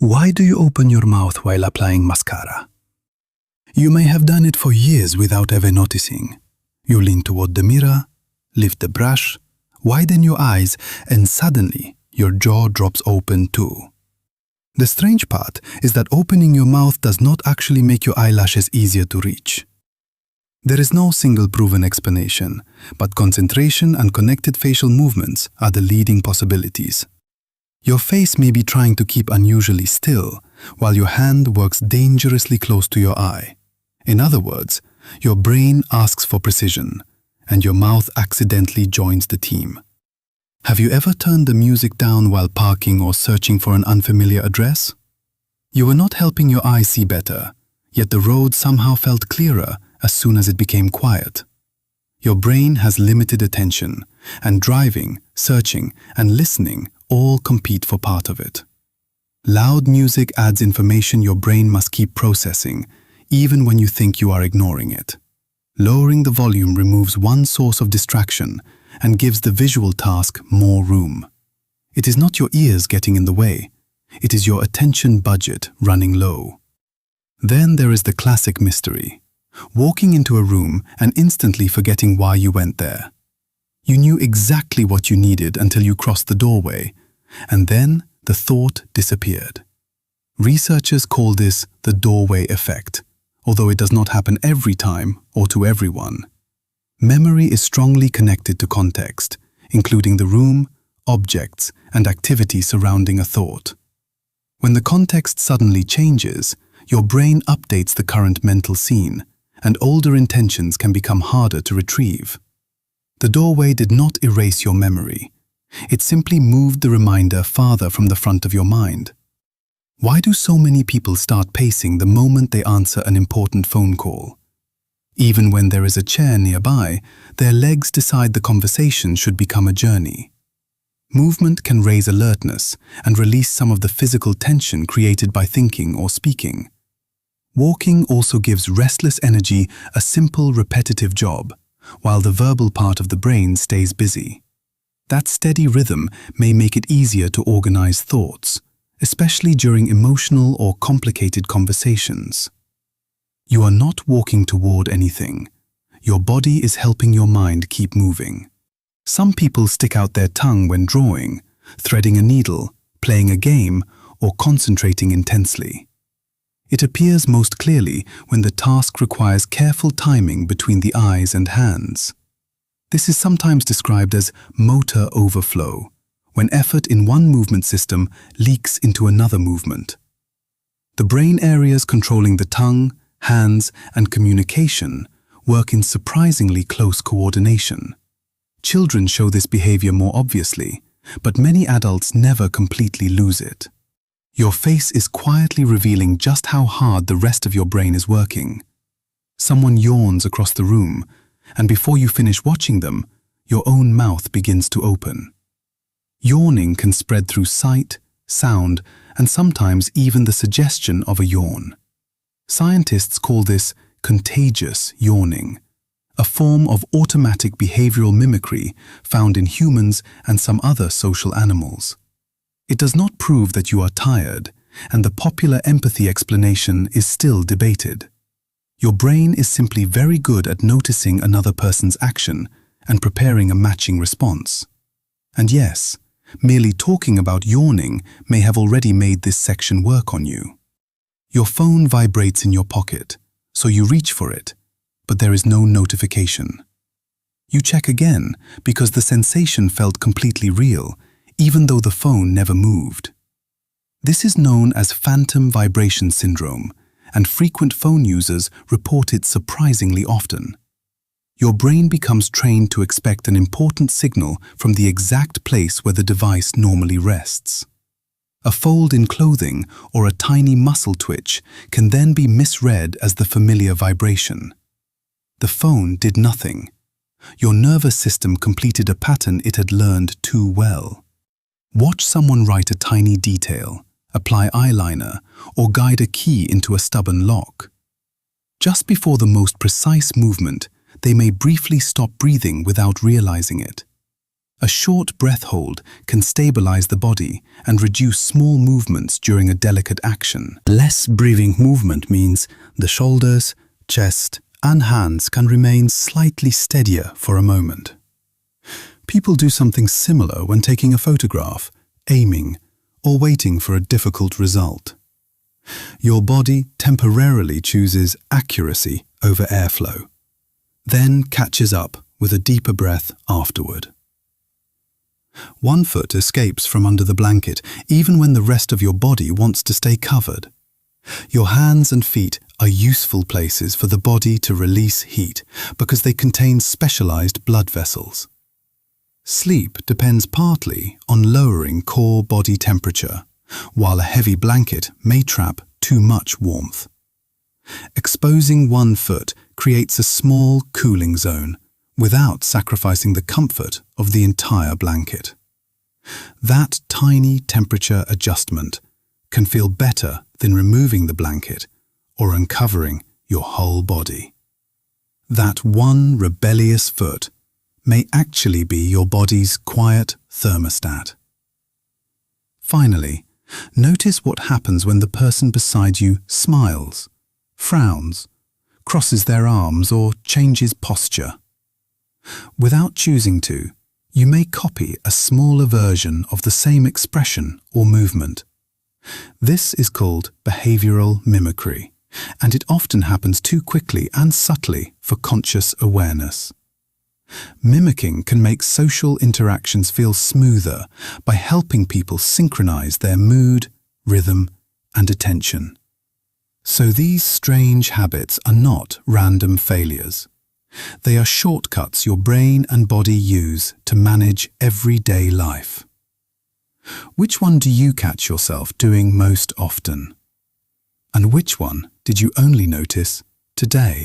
Why do you open your mouth while applying mascara? You may have done it for years without ever noticing. You lean toward the mirror, lift the brush, widen your eyes, and suddenly your jaw drops open too. The strange part is that opening your mouth does not actually make your eyelashes easier to reach. There is no single proven explanation, but concentration and connected facial movements are the leading possibilities. Your face may be trying to keep unusually still, while your hand works dangerously close to your eye. In other words, your brain asks for precision, and your mouth accidentally joins the team. Have you ever turned the music down while parking or searching for an unfamiliar address? You were not helping your eyes see better, yet the road somehow felt clearer as soon as it became quiet. Your brain has limited attention, and driving, searching, and listening all compete for part of it. Loud music adds information your brain must keep processing, even when you think you are ignoring it. Lowering the volume removes one source of distraction and gives the visual task more room. It is not your ears getting in the way, it is your attention budget running low. Then there is the classic mystery: walking into a room and instantly forgetting why you went there. You knew exactly what you needed until you crossed the doorway, and then the thought disappeared. Researchers call this the doorway effect, although it does not happen every time or to everyone. Memory is strongly connected to context, including the room, objects, and activities surrounding a thought. When the context suddenly changes, your brain updates the current mental scene, and older intentions can become harder to retrieve. The doorway did not erase your memory. It simply moved the reminder farther from the front of your mind. Why do so many people start pacing the moment they answer an important phone call? Even when there is a chair nearby, their legs decide the conversation should become a journey. Movement can raise alertness and release some of the physical tension created by thinking or speaking. Walking also gives restless energy a simple, repetitive job, while the verbal part of the brain stays busy. That steady rhythm may make it easier to organize thoughts, especially during emotional or complicated conversations. You are not walking toward anything. Your body is helping your mind keep moving. Some people stick out their tongue when drawing, threading a needle, playing a game, or concentrating intensely. It appears most clearly when the task requires careful timing between the eyes and hands. This is sometimes described as motor overflow, when effort in one movement system leaks into another movement. The brain areas controlling the tongue, hands, and communication work in surprisingly close coordination. Children show this behavior more obviously, but many adults never completely lose it. Your face is quietly revealing just how hard the rest of your brain is working. Someone yawns across the room, and before you finish watching them, your own mouth begins to open. Yawning can spread through sight, sound, and sometimes even the suggestion of a yawn. Scientists call this contagious yawning, a form of automatic behavioral mimicry found in humans and some other social animals. It does not prove that you are tired, and the popular empathy explanation is still debated. Your brain is simply very good at noticing another person's action and preparing a matching response. And yes, merely talking about yawning may have already made this section work on you. Your phone vibrates in your pocket, so you reach for it, but there is no notification. You check again because the sensation felt completely real, even though the phone never moved. This is known as phantom vibration syndrome, and frequent phone users report it surprisingly often. Your brain becomes trained to expect an important signal from the exact place where the device normally rests. A fold in clothing or a tiny muscle twitch can then be misread as the familiar vibration. The phone did nothing. Your nervous system completed a pattern it had learned too well. Watch someone write a tiny detail, apply eyeliner, or guide a key into a stubborn lock. Just before the most precise movement, they may briefly stop breathing without realizing it. A short breath hold can stabilize the body and reduce small movements during a delicate action. Less breathing movement means the shoulders, chest, and hands can remain slightly steadier for a moment. People do something similar when taking a photograph, aiming, or waiting for a difficult result. Your body temporarily chooses accuracy over airflow, then catches up with a deeper breath afterward. One foot escapes from under the blanket even when the rest of your body wants to stay covered. Your hands and feet are useful places for the body to release heat because they contain specialized blood vessels. Sleep depends partly on lowering core body temperature, while a heavy blanket may trap too much warmth. Exposing one foot creates a small cooling zone without sacrificing the comfort of the entire blanket. That tiny temperature adjustment can feel better than removing the blanket or uncovering your whole body. That one rebellious foot may actually be your body's quiet thermostat. Finally, notice what happens when the person beside you smiles, frowns, crosses their arms, or changes posture. Without choosing to, you may copy a smaller version of the same expression or movement. This is called behavioral mimicry, and it often happens too quickly and subtly for conscious awareness. Mimicking can make social interactions feel smoother by helping people synchronize their mood, rhythm, and attention. So these strange habits are not random failures. They are shortcuts your brain and body use to manage everyday life. Which one do you catch yourself doing most often? And which one did you only notice today?